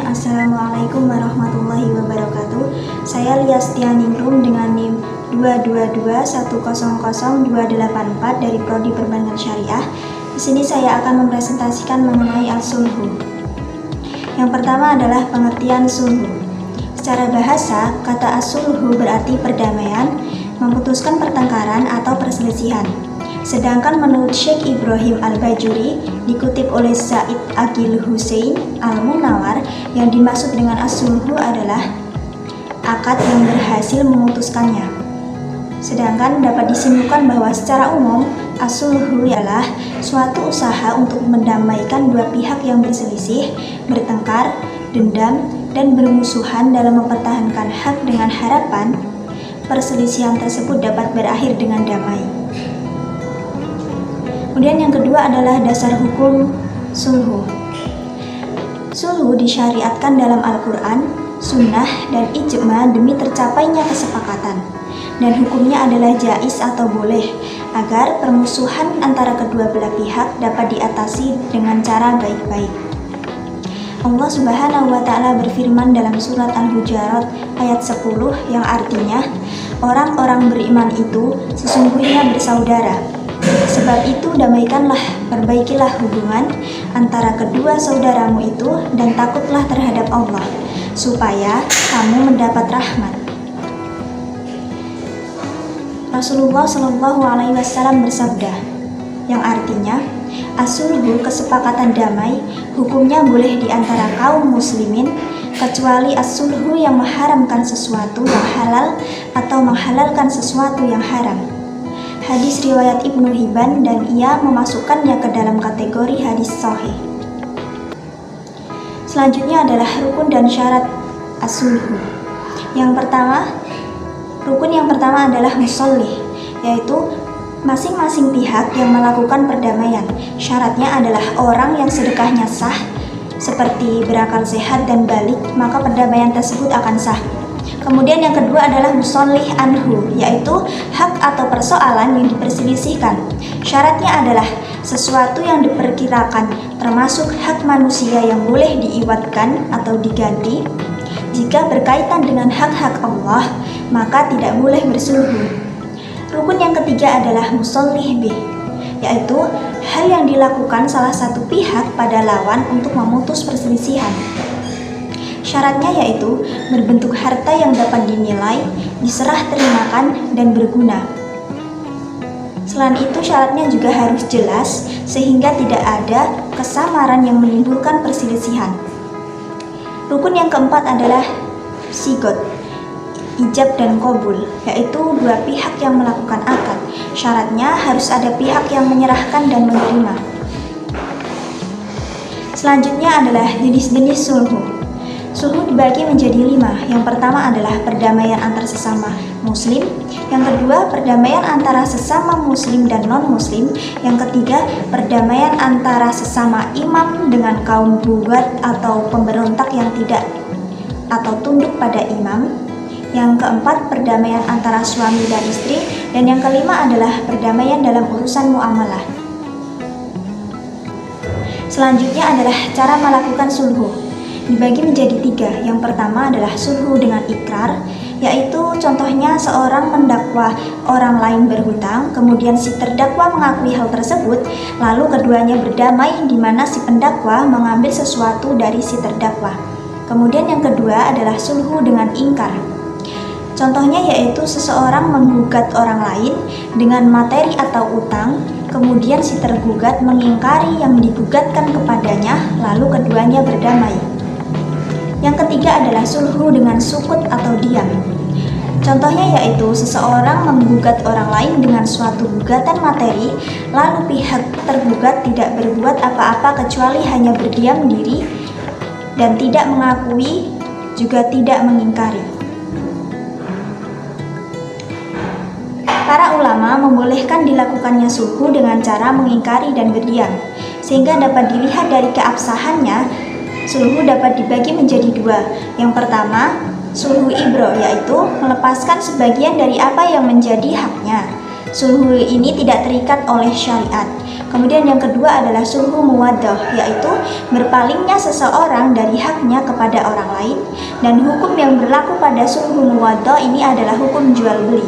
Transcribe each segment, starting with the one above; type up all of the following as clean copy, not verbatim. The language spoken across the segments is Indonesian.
Assalamualaikum warahmatullahi wabarakatuh. Saya Liastianingrum dengan NIM 222100284 dari Prodi Perbankan Syariah. Di sini saya akan mempresentasikan mengenai al-sulhu. Yang pertama adalah pengertian sulhu. Secara bahasa, kata as-sulhu berarti perdamaian, memutuskan pertengkaran atau perselisihan. Sedangkan menurut Syekh Ibrahim Al-Bajuri, dikutip oleh Zaid Aqil Hussein Al-Munawar, yang dimaksud dengan as-sulhu adalah akad yang berhasil memutuskannya. Sedangkan dapat disimpulkan bahwa secara umum, as-sulhu adalah suatu usaha untuk mendamaikan dua pihak yang berselisih, bertengkar, dendam, dan bermusuhan dalam mempertahankan hak dengan harapan perselisihan tersebut dapat berakhir dengan damai. Kemudian yang kedua adalah dasar hukum sulhu. Sulhu disyariatkan dalam Al-Quran, Sunnah, dan Ijma demi tercapainya kesepakatan. Dan hukumnya adalah jais atau boleh, agar permusuhan antara kedua belah pihak dapat diatasi dengan cara baik-baik. Allah Subhanahu wa Ta'ala berfirman dalam surat Al-Hujurat ayat 10 yang artinya, orang-orang beriman itu sesungguhnya bersaudara. Sebab itu damaikanlah, perbaikilah hubungan antara kedua saudaramu itu dan takutlah terhadap Allah, supaya kamu mendapat rahmat. Rasulullah Shallallahu Alaihi Wasallam bersabda, yang artinya, as-sulhu kesepakatan damai, hukumnya boleh di antara kaum muslimin, kecuali as-sulhu yang mengharamkan sesuatu yang halal atau menghalalkan sesuatu yang haram. Hadis riwayat Ibnu Hibban dan ia memasukkannya ke dalam kategori hadis sahih. Selanjutnya adalah rukun dan syarat as-sulhu. Rukun yang pertama adalah musolih, yaitu masing-masing pihak yang melakukan perdamaian. Syaratnya adalah orang yang sedekahnya sah, seperti berakal sehat dan balik, maka perdamaian tersebut akan sah. Kemudian yang kedua adalah musolih anhu, yaitu hak atau persoalan yang diperselisihkan. Syaratnya adalah sesuatu yang diperkirakan, termasuk hak manusia yang boleh diiwatkan atau diganti. Jika berkaitan dengan hak-hak Allah, maka tidak boleh bersulhu. Rukun yang ketiga adalah musolih bih, yaitu hal yang dilakukan salah satu pihak pada lawan untuk memutus perselisihan. Syaratnya yaitu berbentuk harta yang dapat dinilai, diserah terimakan, dan berguna. Selain itu syaratnya juga harus jelas sehingga tidak ada kesamaran yang menimbulkan perselisihan. Rukun yang keempat adalah sigot, ijab dan qabul, yaitu dua pihak yang melakukan akad. Syaratnya harus ada pihak yang menyerahkan dan menerima. Selanjutnya adalah jenis-jenis sulhu. Sulhu dibagi menjadi 5. Yang pertama adalah perdamaian antar sesama muslim. Yang kedua, perdamaian antara sesama muslim dan non-muslim. Yang ketiga, perdamaian antara sesama imam dengan kaum bugat atau pemberontak yang tidak atau tunduk pada imam. Yang keempat, perdamaian antara suami dan istri. Dan yang kelima adalah perdamaian dalam urusan muamalah. Selanjutnya adalah cara melakukan sulhu. Dibagi menjadi 3. Yang pertama adalah sulhu dengan ikrar, yaitu contohnya seorang mendakwa orang lain berhutang, kemudian si terdakwa mengakui hal tersebut, lalu keduanya berdamai di mana si pendakwa mengambil sesuatu dari si terdakwa. Kemudian yang kedua adalah sulhu dengan ingkar. Contohnya yaitu seseorang menggugat orang lain dengan materi atau utang, kemudian si tergugat mengingkari yang digugatkan kepadanya, lalu keduanya berdamai. Yang ketiga adalah sulhu dengan sukut atau diam. Contohnya yaitu seseorang menggugat orang lain dengan suatu gugatan materi, lalu pihak tergugat tidak berbuat apa-apa kecuali hanya berdiam diri dan tidak mengakui, juga tidak mengingkari. Para ulama membolehkan dilakukannya sulhu dengan cara mengingkari dan berdiam, sehingga dapat dilihat dari keabsahannya. Sulhu dapat dibagi menjadi 2. Yang pertama, sulhu ibro, yaitu melepaskan sebagian dari apa yang menjadi haknya. Sulhu ini tidak terikat oleh syariat. Kemudian yang kedua adalah sulhu muwaddah, yaitu berpalingnya seseorang dari haknya kepada orang lain, dan hukum yang berlaku pada sulhu muwaddah ini adalah hukum jual beli.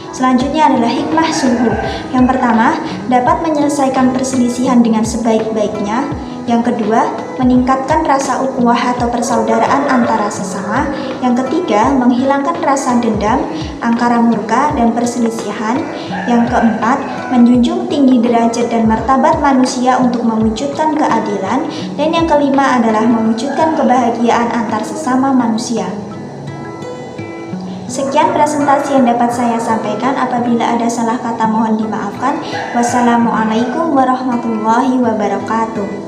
Selanjutnya adalah hikmah sulhu. Yang pertama, dapat menyelesaikan perselisihan dengan sebaik-baiknya. Yang kedua, meningkatkan rasa ukhuwah atau persaudaraan antara sesama. Yang ketiga, menghilangkan rasa dendam, angkara murka, dan perselisihan. Yang keempat, menjunjung tinggi derajat dan martabat manusia untuk mewujudkan keadilan. Dan yang kelima adalah mewujudkan kebahagiaan antar sesama manusia. Sekian presentasi yang dapat saya sampaikan. Apabila ada salah kata mohon dimaafkan. Wassalamualaikum warahmatullahi wabarakatuh.